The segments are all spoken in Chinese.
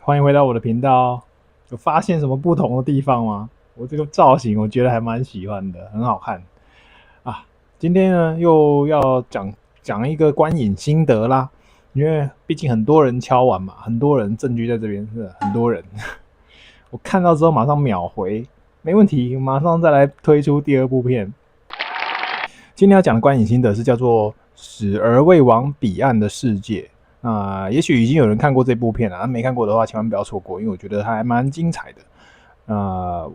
欢迎回到我的频道。有发现什么不同的地方吗？我这个造型我觉得还蛮喜欢的，很好看啊。今天呢又要讲一个观影心得啦，因为毕竟很多人敲完嘛，很多人证据在这边，是很多人。我看到之后马上秒回，没问题，马上再来推出第二部片。今天要讲的观影心得是叫做《死而未往彼岸的世界》。也许已经有人看过这部片了，没看过的话千万不要错过，因为我觉得它还蛮精彩的。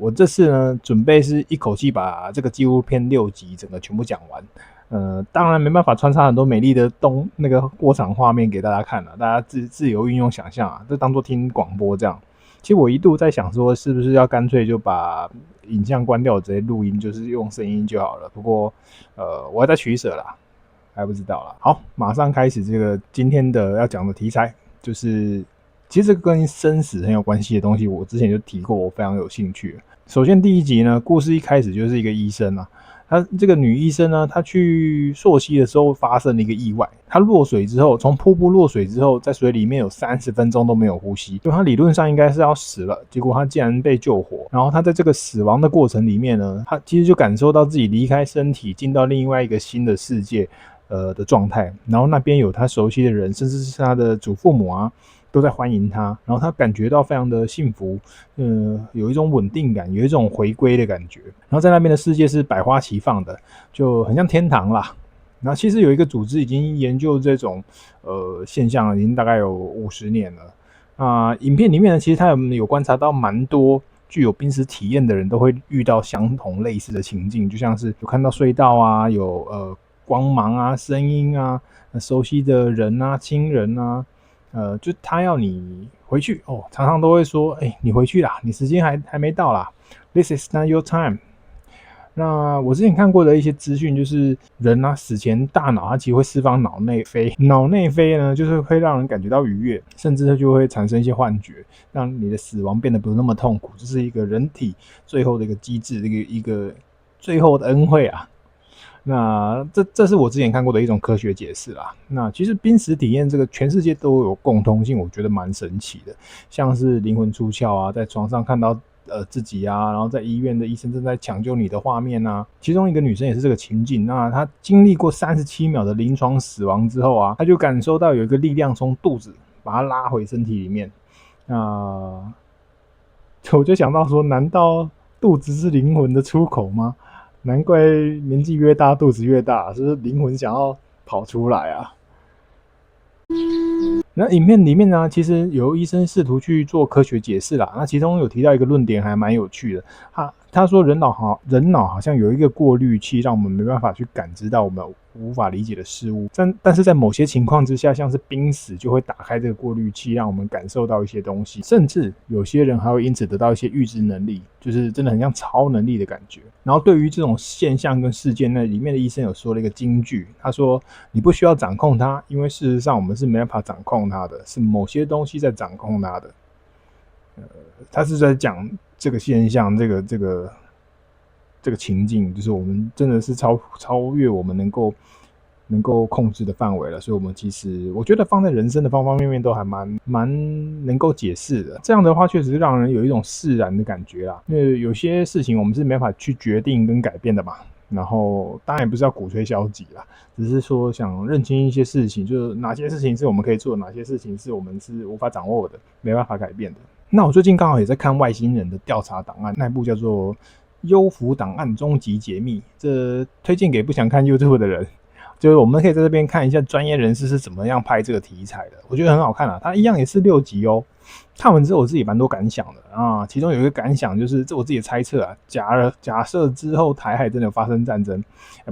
我这次呢准备是一口气把这个纪录片6集整个全部讲完。当然没办法穿插很多美丽的那个过场画面给大家看了，大家自由运用想象啊，这当做听广播这样。其实我一度在想说，是不是要干脆就把影像关掉，直接录音，就是用声音就好了。不过，我还在取舍啦，还不知道啦。好，马上开始这个今天的要讲的题材，就是其实这个跟生死很有关系的东西，我之前就提过，我非常有兴趣。首先第一集呢，故事一开始就是一个医生啊。她这个女医生呢，她去溯溪的时候发生了一个意外。她落水之后，从瀑布落水之后，在水里面有30分钟都没有呼吸，就她理论上应该是要死了，结果她竟然被救活。然后她在这个死亡的过程里面呢，她其实就感受到自己离开身体，进到另外一个新的世界的状态。然后那边有她熟悉的人，甚至是她的祖父母啊，都在欢迎他，然后他感觉到非常的幸福，有一种稳定感，有一种回归的感觉。然后在那边的世界是百花齐放的，就很像天堂啦。然后其实有一个组织已经研究这种现象，已经大概有50年了。影片里面呢，其实他有观察到蛮多具有濒死体验的人都会遇到相同类似的情境，就像是有看到隧道啊，有光芒啊、声音啊、熟悉的人啊、亲人啊。就他要你回去哦，常常都会说，你回去啦，你时间还没到啦 ，This is not your time。那我之前看过的一些资讯，就是人啊死前大脑它其实会释放脑内啡，脑内啡呢就是会让人感觉到愉悦，甚至就会产生一些幻觉，让你的死亡变得不那么痛苦，这是一个人体最后的一个机制，一个最后的恩惠啊。那这是我之前看过的一种科学解释啦。那其实濒死体验这个全世界都有共通性，我觉得蛮神奇的。像是灵魂出窍啊，在床上看到自己啊，然后在医院的医生正在抢救你的画面啊。其中一个女生也是这个情境，那她经历过37秒的临床死亡之后啊，她就感受到有一个力量从肚子把她拉回身体里面。那我就想到说，难道肚子是灵魂的出口吗？难怪年纪越大肚子越大，是不是灵魂想要跑出来啊？那影片里面呢，其实有医生试图去做科学解释啦。那其中有提到一个论点，还蛮有趣的。他说人脑好像有一个过滤器，让我们没办法去感知到我们无法理解的事物。但是在某些情况之下，像是濒死，就会打开这个过滤器，让我们感受到一些东西。甚至有些人还会因此得到一些预知能力，就是真的很像超能力的感觉。然后对于这种现象跟事件，那里面的医生有说了一个金句，他说：“你不需要掌控它，因为事实上我们是没办法掌控它的，是某些东西在掌控它的。”他是在讲这个现象，这个情境，就是我们真的是超越我们能够控制的范围了。所以我们其实我觉得放在人生的方方面面都还蛮能够解释的。这样的话确实让人有一种释然的感觉啦。因为有些事情我们是没办法去决定跟改变的嘛。然后当然也不是要鼓吹消极啦，只是说想认清一些事情，就是哪些事情是我们可以做，哪些事情是我们是无法掌握的，没办法改变的。那我最近刚好也在看外星人的调查档案，那部叫做《幽浮档案终极解密》，这推荐给不想看 YouTube 的人。就是我们可以在这边看一下专业人士是怎么样拍这个题材的，我觉得很好看啊。它一样也是6集哦。看完之后我自己蛮多感想的啊，其中有一个感想就是，这我自己的猜测啊，假设之后台海真的有发生战争，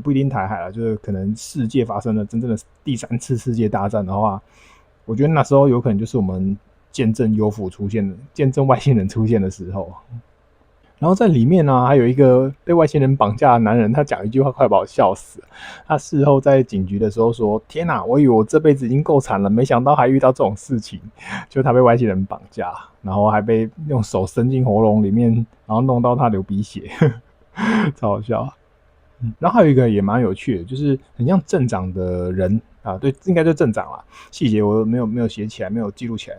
不一定台海了，就是可能世界发生了真正的第3次世界大战的话，我觉得那时候有可能就是我们见证幽浮出现的，见证外星人出现的时候。然后在里面呢，还有一个被外星人绑架的男人，他讲一句话快把我笑死了。他事后在警局的时候说：“天哪，我以为我这辈子已经够惨了，没想到还遇到这种事情。”就他被外星人绑架，然后还被用手伸进喉咙里面，然后弄到他流鼻血，超好笑。然后还有一个也蛮有趣的，就是很像镇长的人，啊，对，应该就镇长啦。细节我没有写起来，没有记录起来。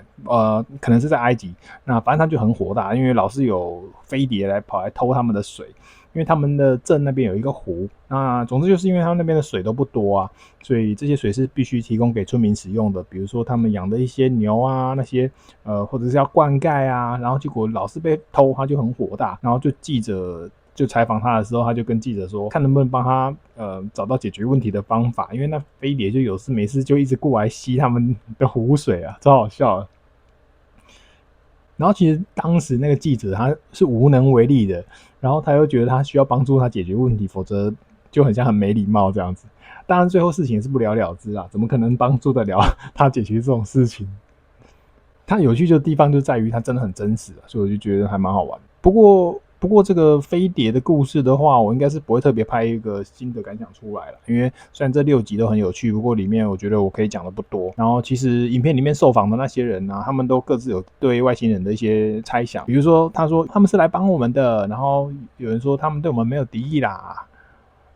可能是在埃及。那反正他就很火大，因为老是有飞碟跑来偷他们的水，因为他们的镇那边有一个湖。那总之就是因为他们那边的水都不多啊，所以这些水是必须提供给村民使用的。比如说他们养的一些牛啊，那些或者是要灌溉啊，然后结果老是被偷，他就很火大，然后就记者就采访他的时候，他就跟记者说，看能不能帮他找到解决问题的方法，因为那飞碟就有事没事就一直过来吸他们的湖水啊，超好笑的。然后其实当时那个记者他是无能为力的，然后他又觉得他需要帮助他解决问题，否则就很像很没礼貌这样子。当然最后事情是不了了之啊，怎么可能帮助得了他解决这种事情？它有趣的地方就在于它真的很真实，所以我就觉得还蛮好玩。不过这个飞碟的故事的话，我应该是不会特别拍一个新的感想出来了，因为虽然这6集都很有趣，不过里面我觉得我可以讲的不多。然后其实影片里面受访的那些人啊，他们都各自有对外星人的一些猜想，比如说他说他们是来帮我们的，然后有人说他们对我们没有敌意啦。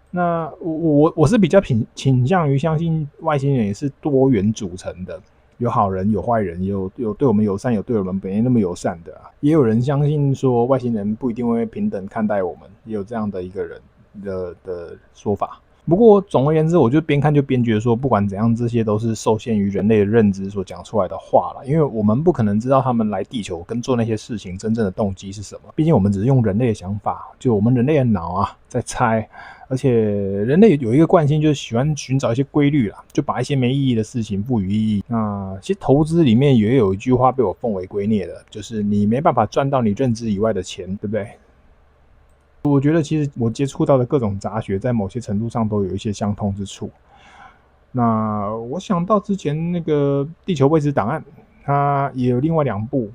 那我是比较倾向于相信外星人也是多元组成的。有好人有坏人，有对我们友善，有对我们本来那么友善的也有人相信说外星人不一定会平等看待我们，也有这样的一个人的说法。不过总而言之，我就边看就边觉得说，不管怎样，这些都是受限于人类的认知所讲出来的话啦，因为我们不可能知道他们来地球跟做那些事情真正的动机是什么，毕竟我们只是用人类的想法，就我们人类的脑啊在猜。而且人类有一个惯性，就是喜欢寻找一些规律啦，就把一些没意义的事情赋予意义。那其实投资里面也有一句话被我奉为圭臬的，就是你没办法赚到你认知以外的钱，对不对？我觉得其实我接触到的各种杂学，在某些程度上都有一些相通之处。那我想到之前那个《地球未知档案》，它也有另外2部，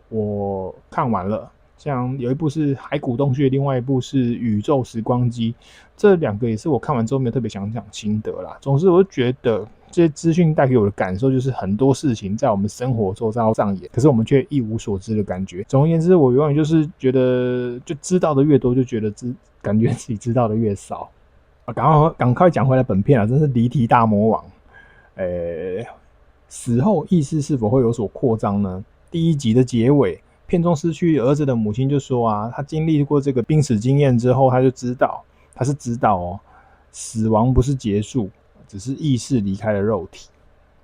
我看完了。像有一部是海骨洞穴，另外一部是宇宙时光机，这2个也是我看完之后没有特别想讲心得啦。总之我就觉得这些资讯带给我的感受就是很多事情在我们生活周遭上演，可是我们却一无所知的感觉。总而言之，我永远就是觉得就知道的越多，就觉得感觉自己知道的越少。赶快讲回来本片啊，真是离题大魔王。死后意识是否会有所扩张呢？第1集的结尾，片中失去儿子的母亲就说啊，他经历过这个濒死经验之后，他就知道，死亡不是结束，只是意识离开了肉体。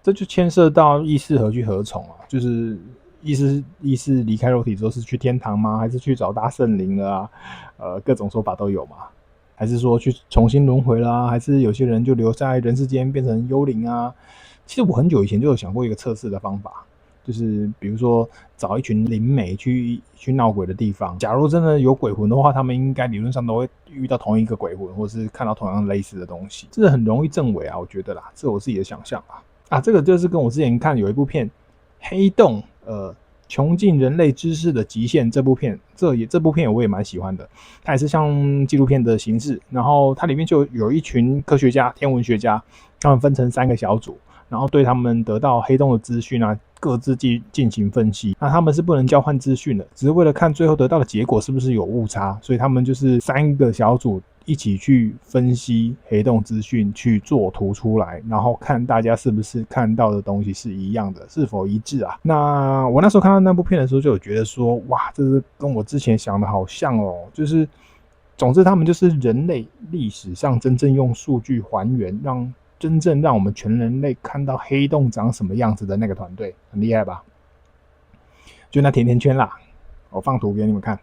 这就牵涉到意识何去何从啊？就是意识离开肉体之后是去天堂吗？还是去找大圣灵了啊？各种说法都有嘛。还是说去重新轮回啦？还是有些人就留在人世间变成幽灵啊？其实我很久以前就有想过一个测试的方法，就是比如说找一群灵媒去闹鬼的地方，假如真的有鬼魂的话，他们应该理论上都会遇到同一个鬼魂，或是看到同样类似的东西，这很容易证伪啊，我觉得啦，这是我自己的想象啊。这个就是跟我之前看有一部片《黑洞》穷尽人类知识的极限这部片，这部片我也蛮喜欢的，它也是像纪录片的形式，然后它里面就有一群科学家、天文学家，他们分成3个小组，然后对他们得到黑洞的资讯啊，各自进行分析。那他们是不能交换资讯的，只是为了看最后得到的结果是不是有误差，所以他们就是3个小组一起去分析黑洞资讯，去做图出来，然后看大家是不是看到的东西是一样的，是否一致啊。那我那时候看到那部片的时候就有觉得说，哇，这是跟我之前想的好像哦，就是总之他们就是人类历史上真正用数据还原，真正让我们全人类看到黑洞长什么样子的那个团队，很厉害吧？就那甜甜圈啦，我放图给你们看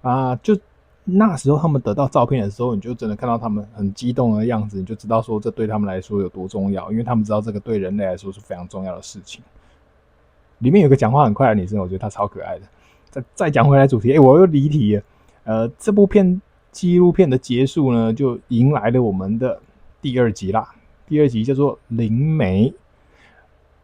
啊，就那时候他们得到照片的时候，你就真的看到他们很激动的样子，你就知道说这对他们来说有多重要，因为他们知道这个对人类来说是非常重要的事情。里面有个讲话很快的女生，我觉得她超可爱的。再讲回来主题，我又离题了。这部纪录片的结束呢，就迎来了我们的第2集啦。第2集叫做灵媒。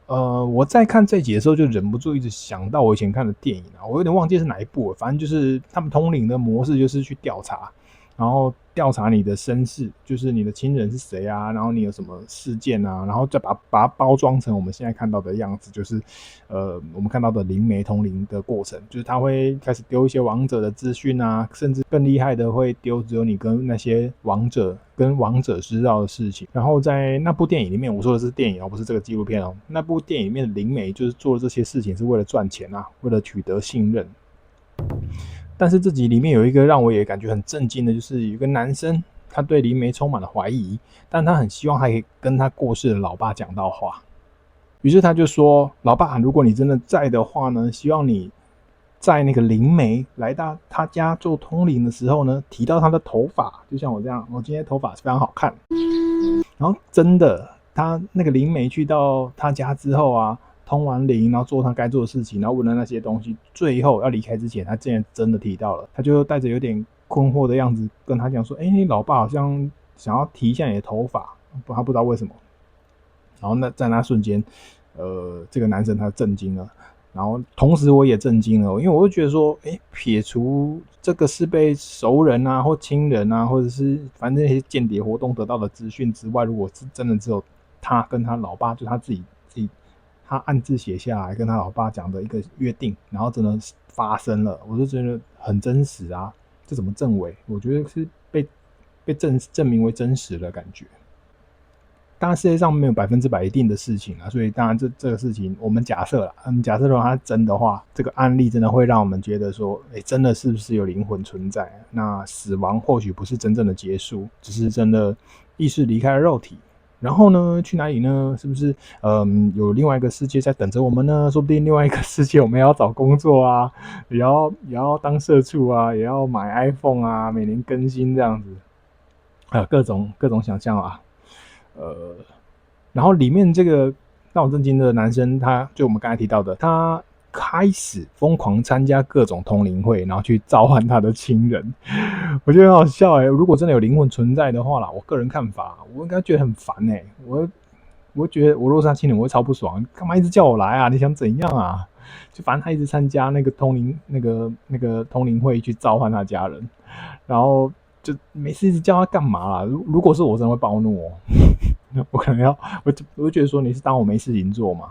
我在看这集的时候就忍不住一直想到我以前看的电影啊，我有点忘记是哪一部了，反正就是他们通灵的模式就是去调查然后调查你的身世，就是你的亲人是谁啊，然后你有什么事件啊，然后再把它包装成我们现在看到的样子，就是我们看到的灵媒通灵的过程，就是他会开始丢一些王者的资讯啊，甚至更厉害的会丢只有你跟那些王者知道的事情。然后在那部电影里面，我说的是电影哦，不是这个纪录片哦，那部电影里面的灵媒就是做这些事情是为了赚钱啊，为了取得信任。但是这集里面有一个让我也感觉很震惊的，就是有一个男生，他对灵媒充满了怀疑，但他很希望他可以跟他过世的老爸讲到话。于是他就说：“老爸，如果你真的在的话呢，希望你在那个灵媒来到他家做通灵的时候呢，提到他的头发，就像我这样，我今天头发是非常好看。”然后真的，他那个灵媒去到他家之后啊，通完灵，然后做他该做的事情，然后问了那些东西，最后要离开之前，他竟然真的提到了，他就带着有点困惑的样子跟他讲说：“你老爸好像想要提一下你的头发，他不知道为什么。”然后在那瞬间，这个男生他震惊了，然后同时我也震惊了，因为我就觉得说，撇除这个是被熟人啊或亲人啊，或者是反正那些间谍活动得到的资讯之外，如果是真的只有他跟他老爸，就他自己他暗自写下来跟他老爸讲的一个约定，然后真的发生了，我就觉得很真实啊，这怎么证伪？我觉得是被证明为真实的感觉。当然世界上没有100%一定的事情啊，所以当然这个事情我们假设啦，假设如果它真的话，这个案例真的会让我们觉得说，真的是不是有灵魂存在？那死亡或许不是真正的结束，只是真的意识离开了肉体。然后呢，去哪里呢？是不是有另外一个世界在等着我们呢？说不定另外一个世界我们也要找工作啊，也要当社畜啊，也要买 iPhone 啊，每年更新这样子，各种想象啊。然后里面这个让我震惊的男生，他就我们刚才提到的，他开始疯狂参加各种通灵会，然后去召唤他的亲人。我觉得很好笑如果真的有灵魂存在的话啦，我个人看法，我应该觉得很烦我觉得我如果是他亲人，我会超不爽，干嘛一直叫我来啊？你想怎样啊？就反正他一直参加那个通灵会去召唤他家人，然后就每次一直叫他干嘛啦？如果是我，真的会暴怒我可能我就觉得说你是当我没事情做嘛？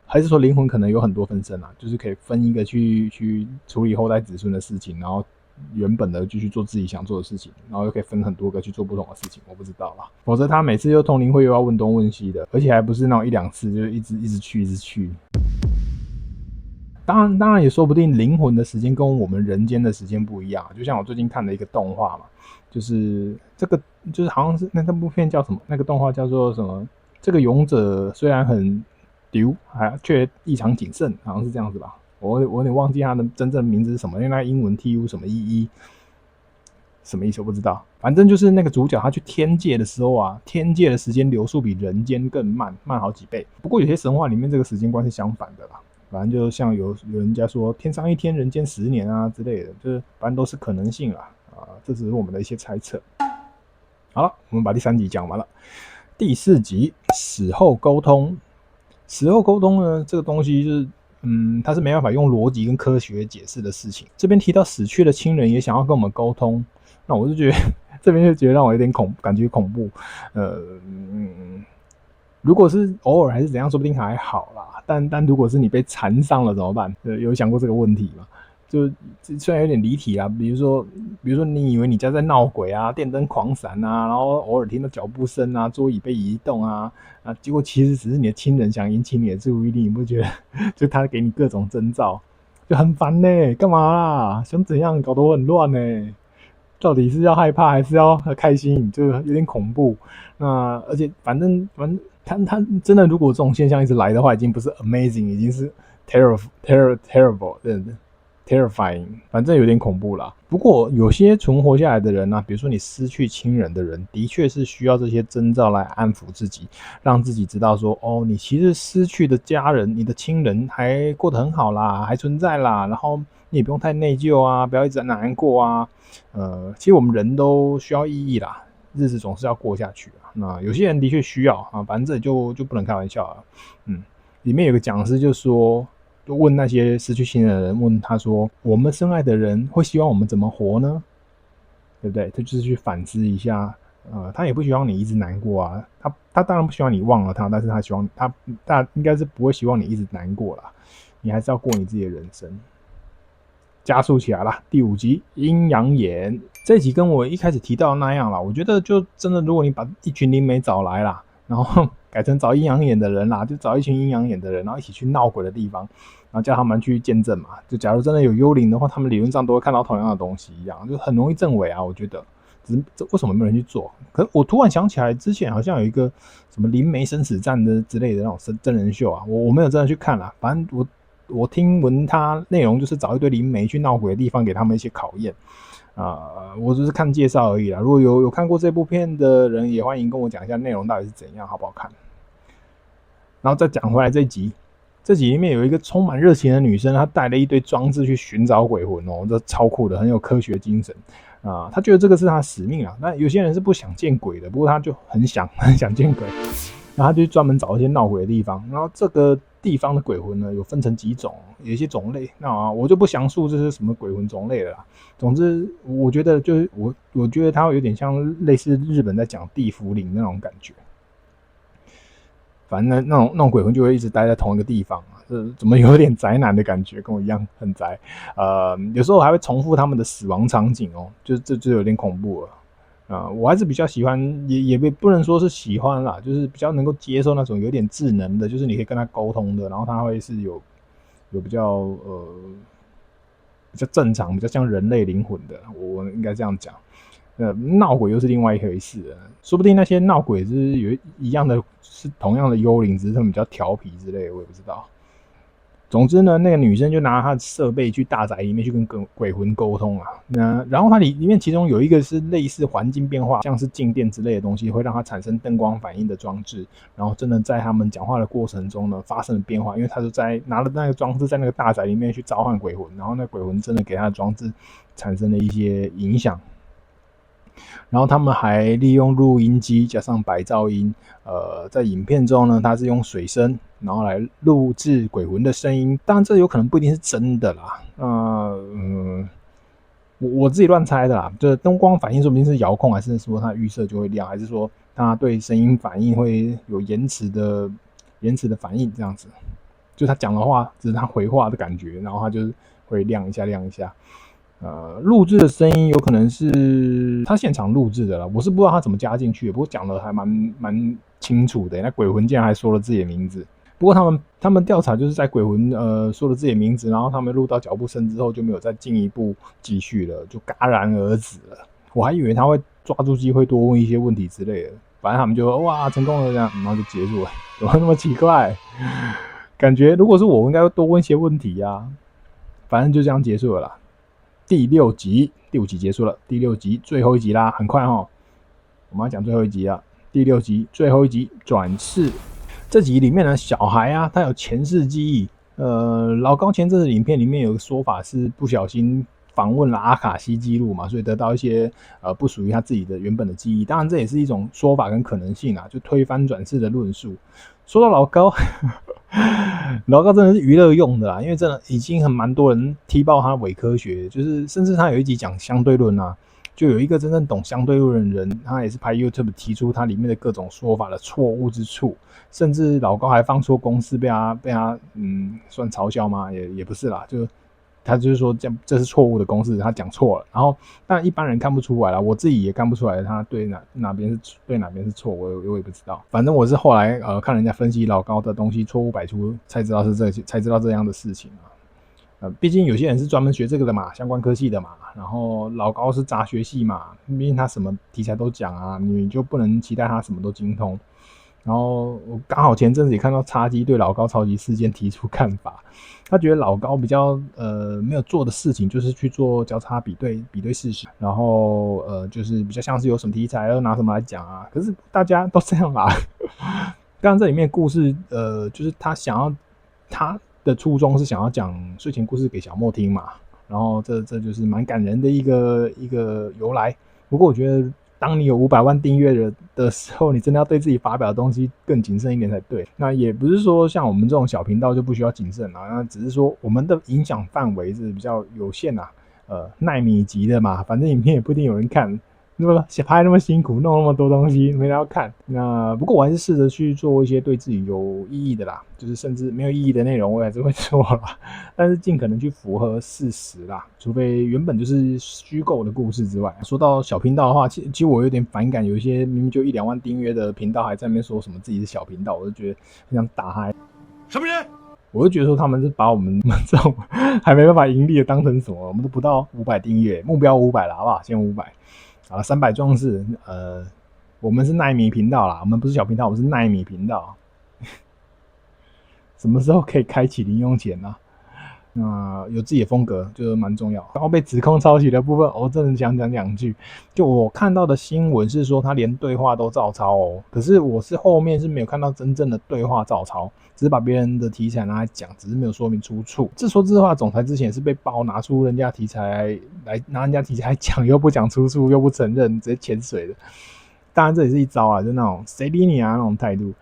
还是说灵魂可能有很多分身啊？就是可以分一个去处理后代子孙的事情，然后原本的继续做自己想做的事情，然后又可以分很多个去做不同的事情，我不知道啦。否则他每次又通灵会又要问东问西的，而且还不是那种1-2次，就一直去。当然也说不定灵魂的时间跟我们人间的时间不一样，就像我最近看的一个动画嘛，就是这个就是好像是那部片叫什么？那个动画叫做什么？这个勇者虽然很丢，却异常谨慎，好像是这样子吧。我有点忘记他的真正名字是什么，因为他英文 TU 什么EE什么意思我不知道。反正就是那个主角他去天界的时候啊，天界的时间流速比人间更慢好几倍。不过有些神话里面这个时间观是相反的啦。反正就像有人家说天上1天人间10年啊之类的，就是反正都是可能性啦这只是我们的一些猜测。好了，我们把第3集讲完了。第4集死后沟通。死后沟通呢，这个东西就是它是没办法用逻辑跟科学解释的事情。这边提到死去的亲人也想要跟我们沟通，那我就觉得这边就觉得让我有点感觉恐怖。如果是偶尔还是怎样，说不定还好啦。但如果是你被缠上了怎么办？有想过这个问题吗？就虽然有点离题啦，比如说你以为你家在闹鬼啊，电灯狂闪啊，然后偶尔听到脚步声啊，桌椅被移动啊，结果其实只是你的亲人想引起你的注意力，你不觉得？就他给你各种征兆，就很烦干嘛啦？想怎样？搞得我很乱到底是要害怕还是要开心？就有点恐怖。那而且反正他真的，如果这种现象一直来的话，已经不是 amazing， 已经是 terrible， terrifying， 反正有点恐怖啦。不过有些存活下来的人比如说你失去亲人的人，的确是需要这些征兆来安抚自己，让自己知道说你其实失去的家人，你的亲人还过得很好啦，还存在啦，然后你也不用太内疚啊，不要一直难过啊。其实我们人都需要意义啦，日子总是要过下去那有些人的确需要反正这里就不能开玩笑里面有个讲师就说，就问那些失去亲人的人，问他说：“我们深爱的人会希望我们怎么活呢？”对不对？他就是去反思一下，他也不希望你一直难过啊，他当然不希望你忘了他，但是他希望他应该是不会希望你一直难过啦，你还是要过你自己的人生。加速起来啦，第5集阴阳眼，这一集跟我一开始提到的那样啦，我觉得就真的，如果你把一群灵媒找来啦，然后改成找阴阳眼的人啦，就找一群阴阳眼的人，然后一起去闹鬼的地方，然后叫他们去见证嘛。就假如真的有幽灵的话，他们理论上都会看到同样的东西一样，就很容易证伪啊。我觉得，只是这为什么没有人去做？可是我突然想起来，之前好像有一个什么灵媒生死战的之类的那种真人秀啊，我没有真的去看啦，反正我听闻它内容就是找一堆灵媒去闹鬼的地方，给他们一些考验。我只是看介绍而已啦。如果有看过这部片的人，也欢迎跟我讲一下内容到底是怎样，好不好看。然后再讲回来这集里面有一个充满热情的女生，她带了一堆装置去寻找鬼魂哦，这超酷的，很有科学精神她觉得这个是她的使命啊。那有些人是不想见鬼的，不过她就很想见鬼，然后她就专门找一些闹鬼的地方。然后这个地方的鬼魂呢，有分成几种，有一些种类，那我就不详述这是什么鬼魂种类了啦。总之，我觉得就是我觉得它有点像类似日本在讲地府灵那种感觉。反正那种鬼魂就会一直待在同一个地方怎么有点宅男的感觉，跟我一样很宅。有时候还会重复他们的死亡场景哦，这就有点恐怖了。我还是比较喜欢，也不能说是喜欢啦，就是比较能够接受那种有点智能的，就是你可以跟他沟通的，然后他会是有比较正常，比较像人类灵魂的，我应该这样讲。闹鬼又是另外一回事了，说不定那些闹鬼是有一样的，是同样的幽灵，只是他们比较调皮之类的，我也不知道。总之呢，那个女生就拿她的设备去大宅里面去跟鬼魂沟通啊。然后它里面其中有一个是类似环境变化，像是静电之类的东西，会让它产生灯光反应的装置。然后真的在他们讲话的过程中呢，发生了变化，因为他就拿了那个装置在那个大宅里面去召唤鬼魂，然后那鬼魂真的给他的装置产生了一些影响。然后他们还利用录音机加上白噪音，在影片中呢，它是用水声，然后来录制鬼魂的声音。当然，这有可能不一定是真的啦。我自己乱猜的啦，就是灯光反应说不定是遥控，还是说它预设就会亮，还是说它对声音反应会有延迟的反应这样子。就他讲的话，只是他回话的感觉，然后他就是会亮一下。录制的声音有可能是他现场录制的啦，我是不知道他怎么加进去的，不过讲的还蛮清楚的。那鬼魂竟然还说了自己的名字，不过他们调查就是在鬼魂说了自己的名字，然后他们录到脚步声之后就没有再进一步继续了，就戛然而止了。我还以为他会抓住机会多问一些问题之类的，反正他们就哇成功了这样，然后就结束了，怎么那么奇怪？感觉如果是我应该会多问一些问题啊。反正就这样结束了啦。第5集结束了，第6集最后一集啦，很快齁。我们要讲最后一集了，第6集最后一集转世。这集里面呢，小孩啊，他有前世记忆。老高前阵子影片里面有个说法是不小心访问了阿卡西记录嘛，所以得到一些不属于他自己的原本的记忆。当然这也是一种说法跟可能性啊，就推翻转世的论述。说到老高老高真的是娱乐用的啦，因为真的已经蛮多人踢爆他伪科学，就是甚至他有一集讲相对论啊，就有一个真正懂相对论的人，他也是拍 YouTube 提出他里面的各种说法的错误之处，甚至老高还放错公式被他算嘲笑吗？也不是啦，就他就是说这是错误的公式，他讲错了。然后当然一般人看不出来啦，我自己也看不出来他对哪边是对哪边是错，我也不知道。反正我是后来看人家分析老高的东西错误百出，才知道这样的事情啊。毕竟有些人是专门学这个的嘛，相关科系的嘛。然后老高是杂学系嘛，毕竟他什么题材都讲啊，你就不能期待他什么都精通。然后我刚好前阵子也看到叉鸡对老高超级事件提出看法，他觉得老高比较没有做的事情就是去做交叉比对事实，然后就是比较像是有什么题材要拿什么来讲啊，可是大家都这样啦。当然这里面的故事就是他的初衷是想要讲睡前故事给小莫听嘛，然后这就是蛮感人的一个由来。不过我觉得当你有500万订阅的时候，你真的要对自己发表的东西更谨慎一点才对。那也不是说像我们这种小频道就不需要谨慎啊，那只是说我们的影响范围是比较有限啊。奈米级的嘛，反正影片也不一定有人看。那么拍那么辛苦，弄那么多东西，没人要看。那不过我还是试着去做一些对自己有意义的啦，就是甚至没有意义的内容，我还是会做啦。但是尽可能去符合事实啦，除非原本就是虚构的故事之外。说到小频道的话，其实我有点反感，有一些明明就1-2万订阅的频道，还在那边说什么自己是小频道，我就觉得很想打他。什么人？我就觉得说他们是把我们这种还没办法盈利的当成什么？我们都不到500订阅，目标500了，好不好？先500。啊，300壮士，我们是奈米频道啦，我们不是小频道，我们是奈米频道。什么时候可以开启零用钱呢？有自己的风格就是蛮重要。然后被指控抄袭的部分，我真的想讲两句。就我看到的新闻是说，他连对话都照抄哦。可是我是后面是没有看到真正的对话照抄，只是把别人的题材拿来讲，只是没有说明出处。自说自话总裁之前是被爆拿出人家题材来拿人家题材讲，又不讲出处，又不承认，直接潜水的。当然这也是一招啊，就那种谁理你啊那种态度。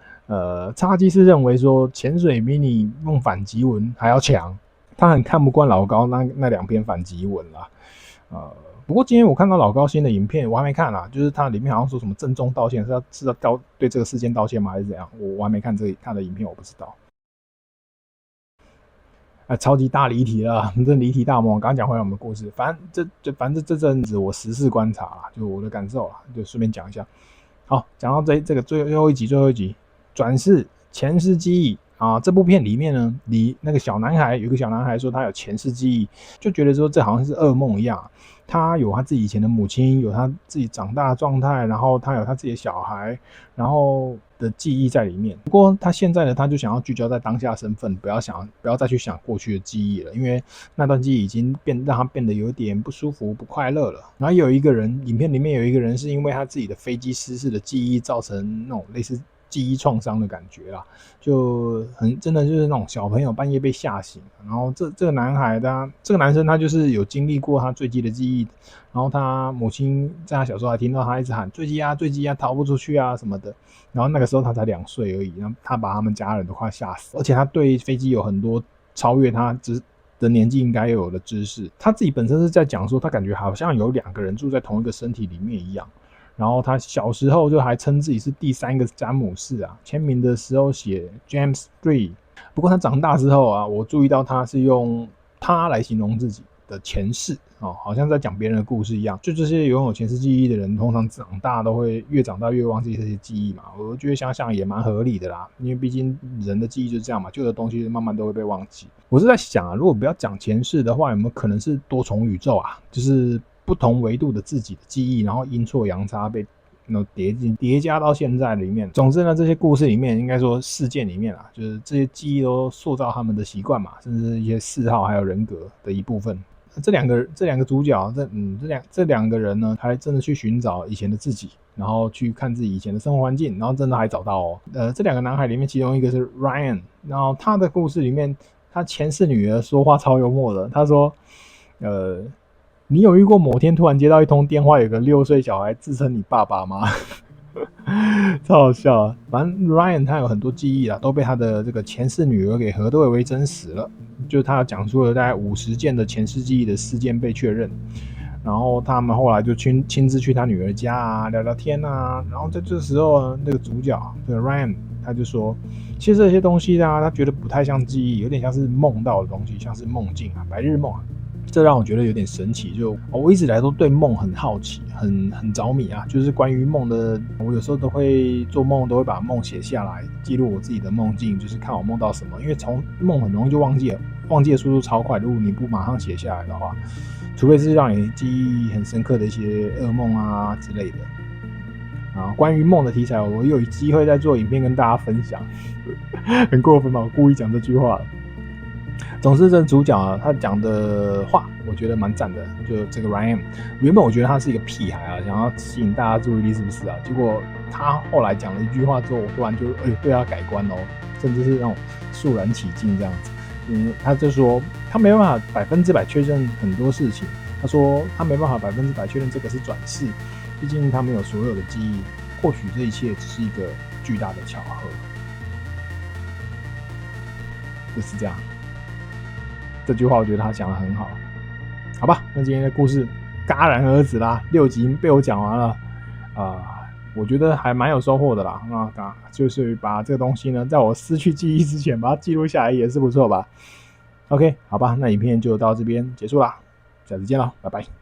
叉鸡是认为说潜水比你用反击文还要强。他很看不惯老高那2篇反击文啦，不过今天我看到老高新的影片，我还没看啦，就是他里面好像说什么郑重道歉，是要对这个事件道歉吗？还是怎样？我还没看他的影片，我不知道。超级大离题了，真离题大魔王。刚刚讲回来我们的故事，反正这阵子我时事观察啦，就我的感受啦，就顺便讲一下。好，讲到这个最后一集，转世前世记忆。这部片里面呢，那个小男孩有个小男孩说他有前世记忆，就觉得说这好像是噩梦一样。他有他自己以前的母亲，有他自己长大的状态，然后他有他自己的小孩，然后的记忆在里面。不过他现在呢，他就想要聚焦在当下身份，不要再去想过去的记忆了，因为那段记忆已经让他变得有点不舒服、不快乐了。然后有一个人，影片里面有一个人是因为他自己的飞机失事的记忆造成那种类似记忆创伤的感觉啦，就真的就是那种小朋友半夜被吓醒，然后这个男孩这个男生他就是有经历过他坠机的记忆，然后他母亲在他小时候还听到他一直喊坠机啊坠机啊逃不出去啊什么的，然后那个时候他才2岁而已，然后他把他们家人都快吓死，而且他对飞机有很多超越他的年纪应该有的知识，他自己本身是在讲说他感觉好像有2个人住在同一个身体里面一样。然后他小时候就还称自己是第3个詹姆士啊，签名的时候写 James 3。不过他长大之后啊，我注意到他是用他来形容自己的前世好像在讲别人的故事一样。就这些拥有前世记忆的人，通常长大都会越长大越忘记这些记忆嘛。我觉得想想也蛮合理的啦，因为毕竟人的记忆就是这样嘛，旧的东西慢慢都会被忘记。我是在想啊，如果不要讲前世的话，有没有可能是多重宇宙啊？就是不同维度的自己的记忆，然后阴错阳差被叠加到现在里面。总之呢，这些故事里面，应该说事件里面啊，就是这些记忆都塑造他们的习惯嘛，甚至一些嗜好还有人格的一部分。这两个主角，这两个人呢，还真的去寻找以前的自己，然后去看自己以前的生活环境，然后真的还找到哦。这2个男孩里面，其中一个是 Ryan， 然后他的故事里面，他前世女儿说话超幽默的，他说，你有遇过某天突然接到一通电话，有个6岁小孩自称你爸爸吗？超好笑啊！反正 Ryan 他有很多记忆啊，都被他的这个前世女儿给核对为真实了。就是他讲述了大概50件的前世记忆的事件被确认，然后他们后来就亲自去他女儿家啊聊聊天啊，然后在这时候呢，那个主角这个 Ryan 他就说，其实这些东西啊，他觉得不太像记忆，有点像是梦到的东西，像是梦境啊、白日梦啊。这让我觉得有点神奇，就我一直以来都对梦很好奇，很着迷啊。就是关于梦的，我有时候都会做梦，都会把梦写下来，记录我自己的梦境，就是看我梦到什么。因为从梦很容易就忘记了，忘记的速度超快。如果你不马上写下来的话，除非是让你记忆很深刻的一些噩梦啊之类的。关于梦的题材，我有机会再做影片跟大家分享。很过分吧？我故意讲这句话了。总之，这主角啊，他讲的话，我觉得蛮赞的。就这个 Ryan， 原本我觉得他是一个屁孩啊，想要吸引大家注意力，是不是啊？结果他后来讲了一句话之后，我突然就对他改观哦，甚至是那种肃然起敬这样子。他就说他没办法100%确认很多事情。他说他没办法100%确认这个是转世，毕竟他没有所有的记忆。或许这一切只是一个巨大的巧合，就是这样。这句话我觉得他讲得很好。好吧，那今天的故事戛然而止啦，6集被我讲完了，我觉得还蛮有收获的啦。那就是把这个东西呢，在我失去记忆之前把它记录下来也是不错吧。OK， 好吧，那影片就到这边结束啦，下次见了，拜拜。